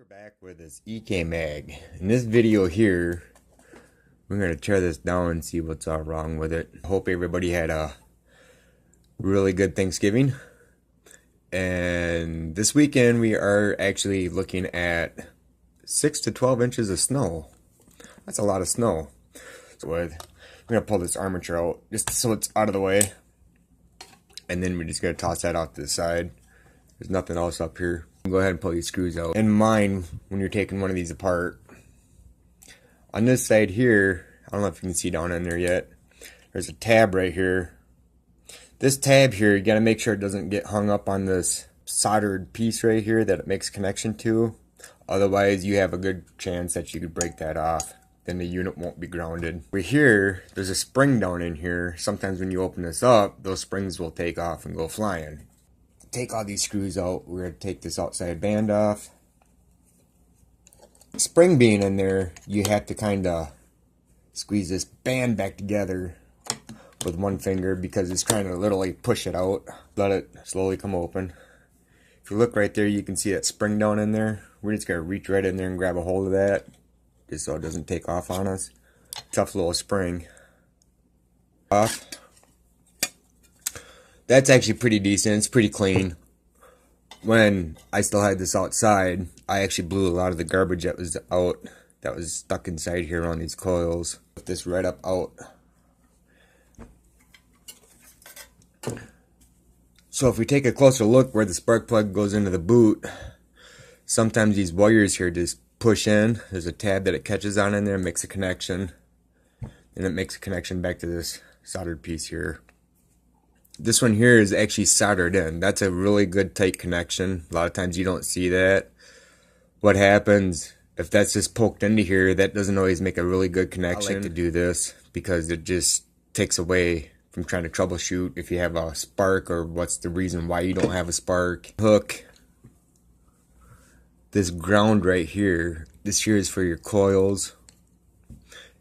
We're back with this EK Mag. In this video here, we're going to tear this down and see what's all wrong with it. Hope everybody had a really good Thanksgiving. And this weekend we are actually looking at 6 to 12 inches of snow. That's a lot of snow. So we're going to pull this armature out just so it's out of the way. And then we're just going to toss that off to the side. There's nothing else up here. Go ahead and pull these screws out. And mind when you're taking one of these apart. On this side here, I don't know if you can see down in there yet, there's a tab right here. This tab here, you got to make sure it doesn't get hung up on this soldered piece right here that it makes a connection to. Otherwise, you have a good chance that you could break that off. Then the unit won't be grounded. Over here, there's a spring down in here. Sometimes when you open this up, those springs will take off and go flying. Take all these screws out. We're going to take this outside band off. Spring being in there, you have to kind of squeeze this band back together with one finger because it's trying to literally push it out. Let it slowly come open. If you look right there, you can see that spring down in there. We're just going to reach right in there and grab a hold of that just so it doesn't take off on us. Tough little spring. Off. That's actually pretty decent. It's pretty clean. When I still had this outside, I actually blew a lot of the garbage that was out, that was stuck inside here on these coils. Put this right up out. So if we take a closer look where the spark plug goes into the boot, sometimes these wires here just push in. There's a tab that it catches on in there, makes a connection. And it makes a connection back to this soldered piece here. This one here is actually soldered in. That's a really good tight connection. A lot of times you don't see that. What happens if that's just poked into here, that doesn't always make a really good connection. I like to do this because it just takes away from trying to troubleshoot if you have a spark or what's the reason why you don't have a spark. Hook this ground right here. This here is for your coils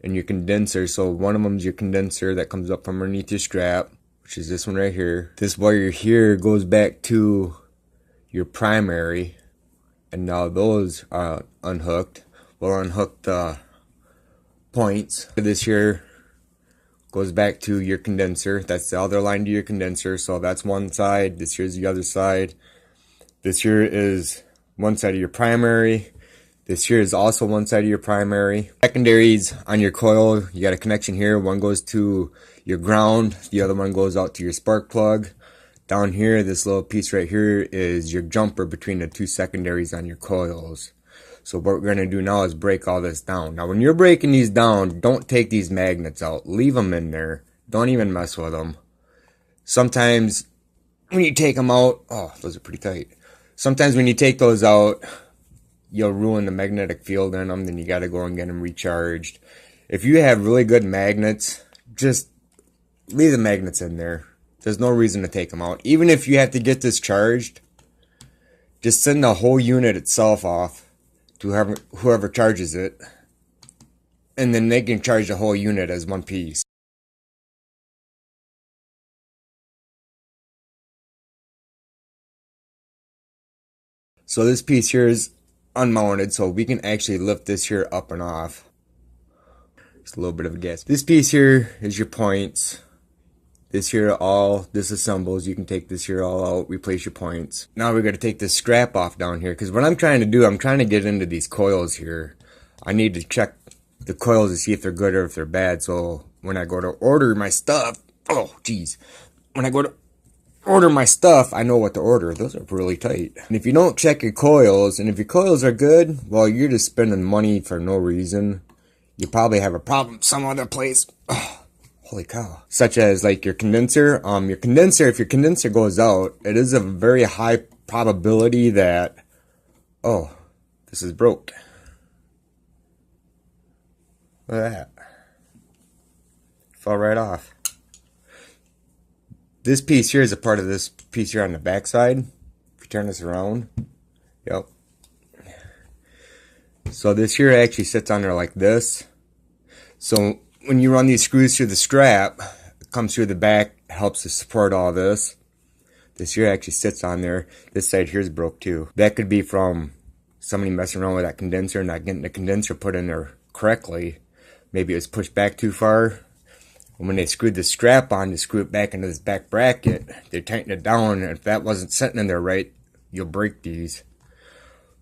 and your condenser. So one of them is your condenser that comes up from underneath your strap, which is this one right here. This wire here goes back to your primary, and now those are unhooked. We'll unhook the points. This here goes back to your condenser. That's the other line to your condenser. So that's one side. This here's the other side. This here is one side of your primary. This here is also one side of your primary. Secondaries on your coil, you got a connection here. One goes to your ground, the other one goes out to your spark plug. Down here, this little piece right here is your jumper between the two secondaries on your coils. So what we're going to do now is break all this down. Now when you're breaking these down, don't take these magnets out. Leave them in there. Don't even mess with them. Sometimes when you take them out, oh, those are pretty tight. Sometimes when you take those out, you'll ruin the magnetic field in them, then you got to go and get them recharged. If you have really good magnets, just leave the magnets in there. There's no reason to take them out. Even if you have to get this charged, just send the whole unit itself off to whoever charges it, and then they can charge the whole unit as one piece. So this piece here is unmounted, so we can actually lift this here up and off. Just a little bit of a guess. This piece here is your points. This here all disassembles. You can take this here all out, replace your points. Now we're going to take this strap off down here, because what I'm trying to do, I'm trying to get into these coils here. I need to check the coils to see if they're good or if they're bad, so when I go to order my stuff, oh geez, when I go to order my stuff, I know what to order. Those are really tight. And if you don't check your coils, and if your coils are good, well, you're just spending money for no reason. You probably have a problem some other place. Oh, holy cow. Such as like your condenser. If your condenser goes out, it is a very high probability that, oh, this is broke. Look at that. Fell right off. This piece here is a part of this piece here on the back side. If you turn this around, yep. So this here actually sits on there like this. So when you run these screws through the strap, it comes through the back, helps to support all this. This here actually sits on there. This side here is broke too. That could be from somebody messing around with that condenser, not getting the condenser put in there correctly. Maybe it was pushed back too far. And when they screwed the strap on to screw it back into this back bracket, they tightened it down, and if that wasn't sitting in there right, you'll break these.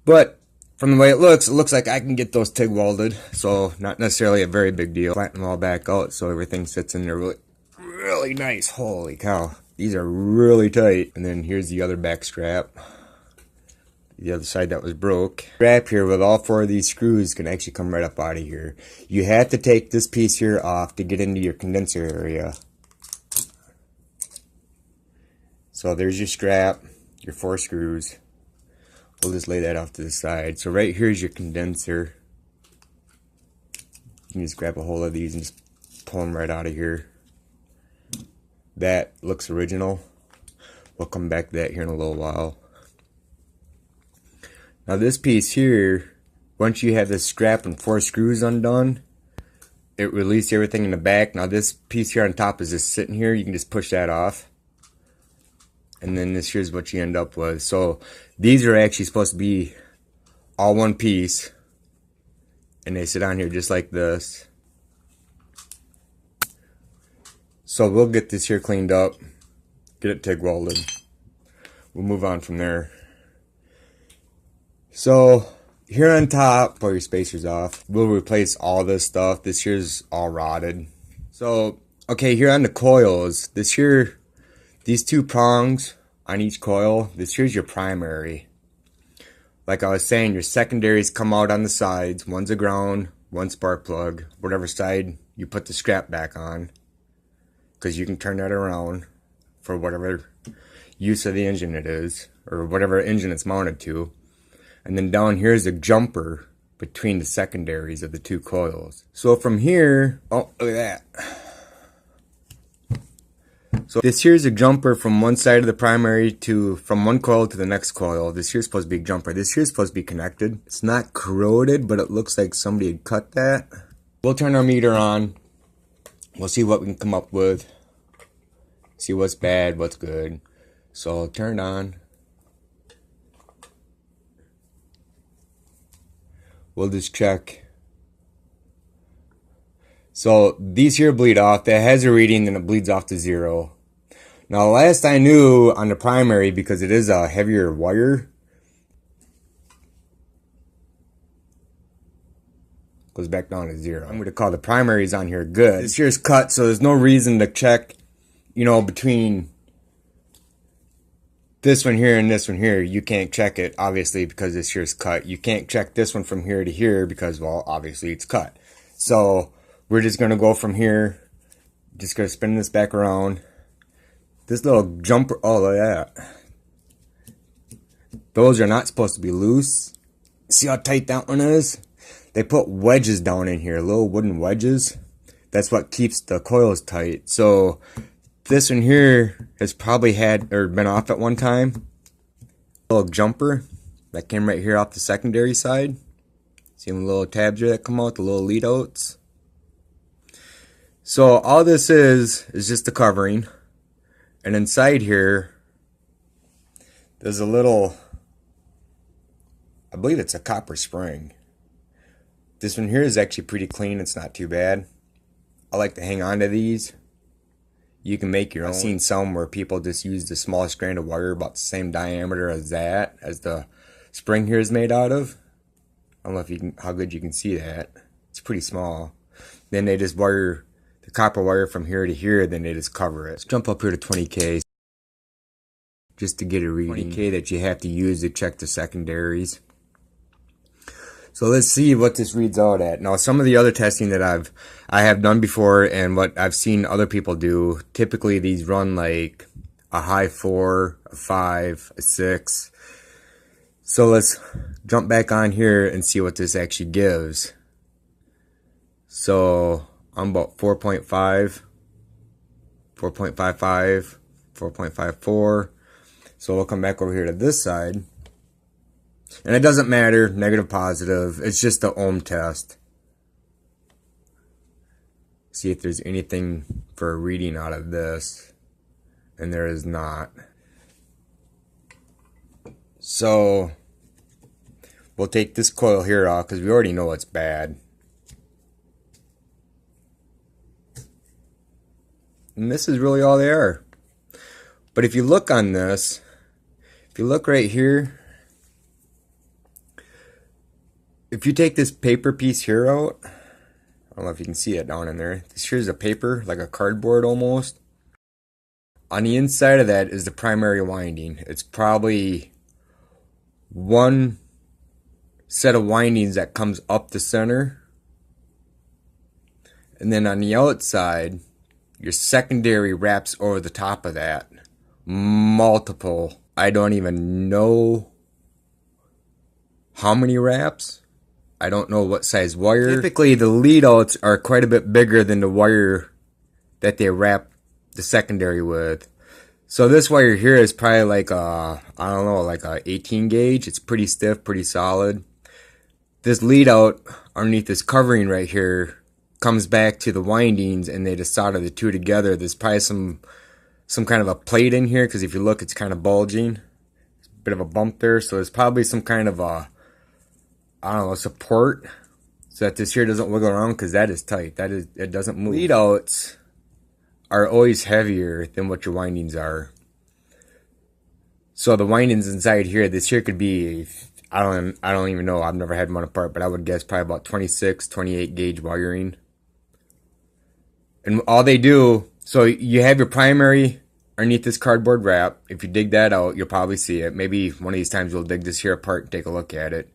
But from the way it looks like I can get those TIG welded, so not necessarily a very big deal. Flatten them all back out so everything sits in there really nice. Holy cow, these are really tight. And then here's the other back strap, the other side that was broke. Strap here with all 4 of these screws can actually come right up out of here. You have to take this piece here off to get into your condenser area. So there's your strap, your 4 screws. We'll just lay that off to the side. So right here is your condenser. You can just grab a hold of these and just pull them right out of here. That looks original. We'll come back to that here in a little while. Now this piece here, once you have this strap and 4 screws undone, it releases everything in the back. Now this piece here on top is just sitting here. You can just push that off. And then this here's what you end up with. So these are actually supposed to be all one piece. And they sit on here just like this. So we'll get this here cleaned up. Get it TIG welded. We'll move on from there. So here on top, pull your spacers off. We'll replace all this stuff. This here's all rotted. So, okay, here on the coils, this here, these 2 prongs on each coil, this here's your primary. Like I was saying, your secondaries come out on the sides. One's a ground, one spark plug, whatever side you put the strap back on. Because you can turn that around for whatever use of the engine it is, or whatever engine it's mounted to. And then down here is a jumper between the secondaries of the 2 coils. So from here, oh, look at that. So this here's a jumper from one side of the primary to, from one coil to the next coil. This here's supposed to be a jumper. This here's supposed to be connected. It's not corroded, but it looks like somebody had cut that. We'll turn our meter on. We'll see what we can come up with. See what's bad, what's good. So turn it on. We'll just check. So these here bleed off. That has a reading and it bleeds off to 0. Now last I knew on the primary, because it is a heavier wire, goes back down to 0. I'm going to call the primaries on here good. This here's cut, so there's no reason to check, you know, between this one here and this one here. You can't check it, obviously, because this here's cut. You can't check this one from here to here because, well, obviously it's cut. So we're just going to go from here. Just going to spin this back around. This little jumper, oh, look at that. Those are not supposed to be loose. See how tight that one is? They put wedges down in here, little wooden wedges. That's what keeps the coils tight. So this one here has probably had or been off at one time. A little jumper that came right here off the secondary side. See the little tabs here that come out, the little lead outs. So all this is just the covering. And inside here, there's a little, I believe it's a copper spring. This one here is actually pretty clean. It's not too bad. I like to hang on to these. You can make your own. I've seen some where people just use the smallest strand of wire about the same diameter as that, as the spring here is made out of. I don't know if you can, how good you can see that. It's pretty small. Then they just wire the copper wire from here to here, then they just cover it. Let's jump up here to 20K just to get a reading. 20K that you have to use to check the secondaries. So let's see what this reads out at. Now, some of the other testing that I have done before and what I've seen other people do, typically these run like a high 4, a 5, a 6. So let's jump back on here and see what this actually gives. So I'm about 4.5, 4.55, 4.54. So we'll come back over here to this side. And it doesn't matter, negative, positive. It's just the ohm test. See if there's anything for a reading out of this. And there is not. So we'll take this coil here off because we already know it's bad. And this is really all they are. But if you look on this, if you look right here, if you take this paper piece here out, I don't know if you can see it down in there. This here's a paper, like a cardboard almost. On the inside of that is the primary winding. It's probably one set of windings that comes up the center. And then on the outside, your secondary wraps over the top of that. Multiple. I don't even know how many wraps. I don't know what size wire. Typically, the lead outs are quite a bit bigger than the wire that they wrap the secondary with. So this wire here is probably like a, I don't know, like a 18 gauge. It's pretty stiff, pretty solid. This lead out underneath this covering right here comes back to the windings, and they just solder the two together. There's probably some kind of a plate in here, because if you look, it's kind of bulging. It's a bit of a bump there, so there's probably some kind of a, I don't know, support, so that this here doesn't wiggle around, because that is tight. It doesn't move. Lead outs are always heavier than what your windings are. So the windings inside here, this here could be, I don't even know. I've never had one apart, but I would guess probably about 26, 28 gauge wiring. And all they do, so you have your primary underneath this cardboard wrap. If you dig that out, you'll probably see it. Maybe one of these times we'll dig this here apart and take a look at it.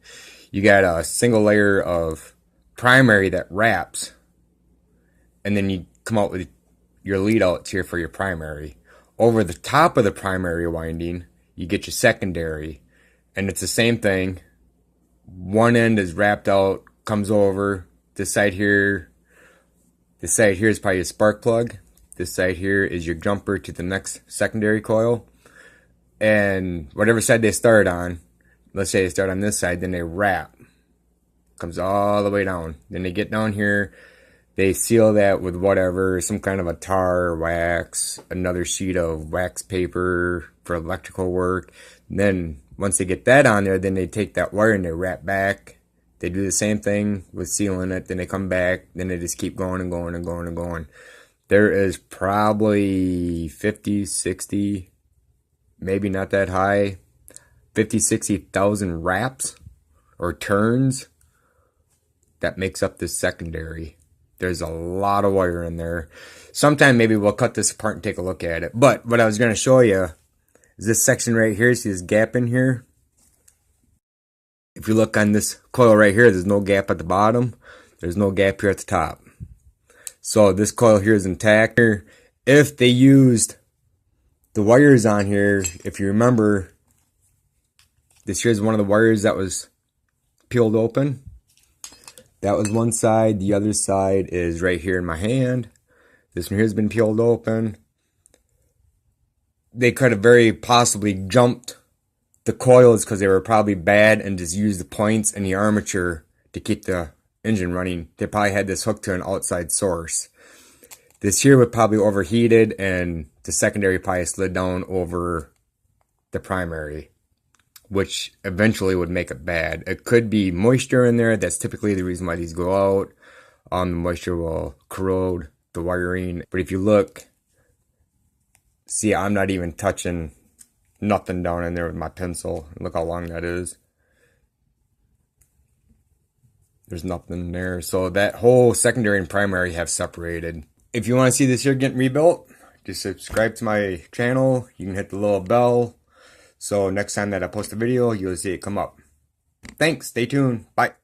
You got a single layer of primary that wraps, and then you come out with your lead outs here for your primary. Over the top of the primary winding, you get your secondary, and it's the same thing. One end is wrapped out, comes over. This side here is probably your spark plug. This side here is your jumper to the next secondary coil. And whatever side they start on, let's say they start on this side, then they wrap. Comes all the way down. Then they get down here, they seal that with whatever, some kind of a tar, wax, another sheet of wax paper for electrical work. And then once they get that on there, then they take that wire and they wrap back. They do the same thing with sealing it, then they come back, then they just keep going and going and going and going. There is probably 50, 60, maybe not that high, 50, 60,000 wraps or turns that makes up this secondary. There's a lot of wire in there. Sometime maybe we'll cut this apart and take a look at it. But what I was going to show you is this section right here. See this gap in here? If you look on this coil right here, there's no gap at the bottom. There's no gap here at the top. So this coil here is intact. If they used the wires on here, if you remember, this here's one of the wires that was peeled open. That was one side. The other side is right here in my hand. This one here has been peeled open. They could have very possibly jumped the coils because they were probably bad and just used the points and the armature to keep the engine running. They probably had this hooked to an outside source. This here would probably overheated and the secondary probably slid down over the primary, which eventually would make it bad. It could be moisture in there. That's typically the reason why these go out. The moisture will corrode the wiring. But if you look, see, I'm not even touching nothing down in there with my pencil. Look how long that is. There's nothing there. So that whole secondary and primary have separated. If you want to see this here getting rebuilt, just subscribe to my channel. You can hit the little bell. So next time that I post a video, you'll see it come up. Thanks. Stay tuned. Bye.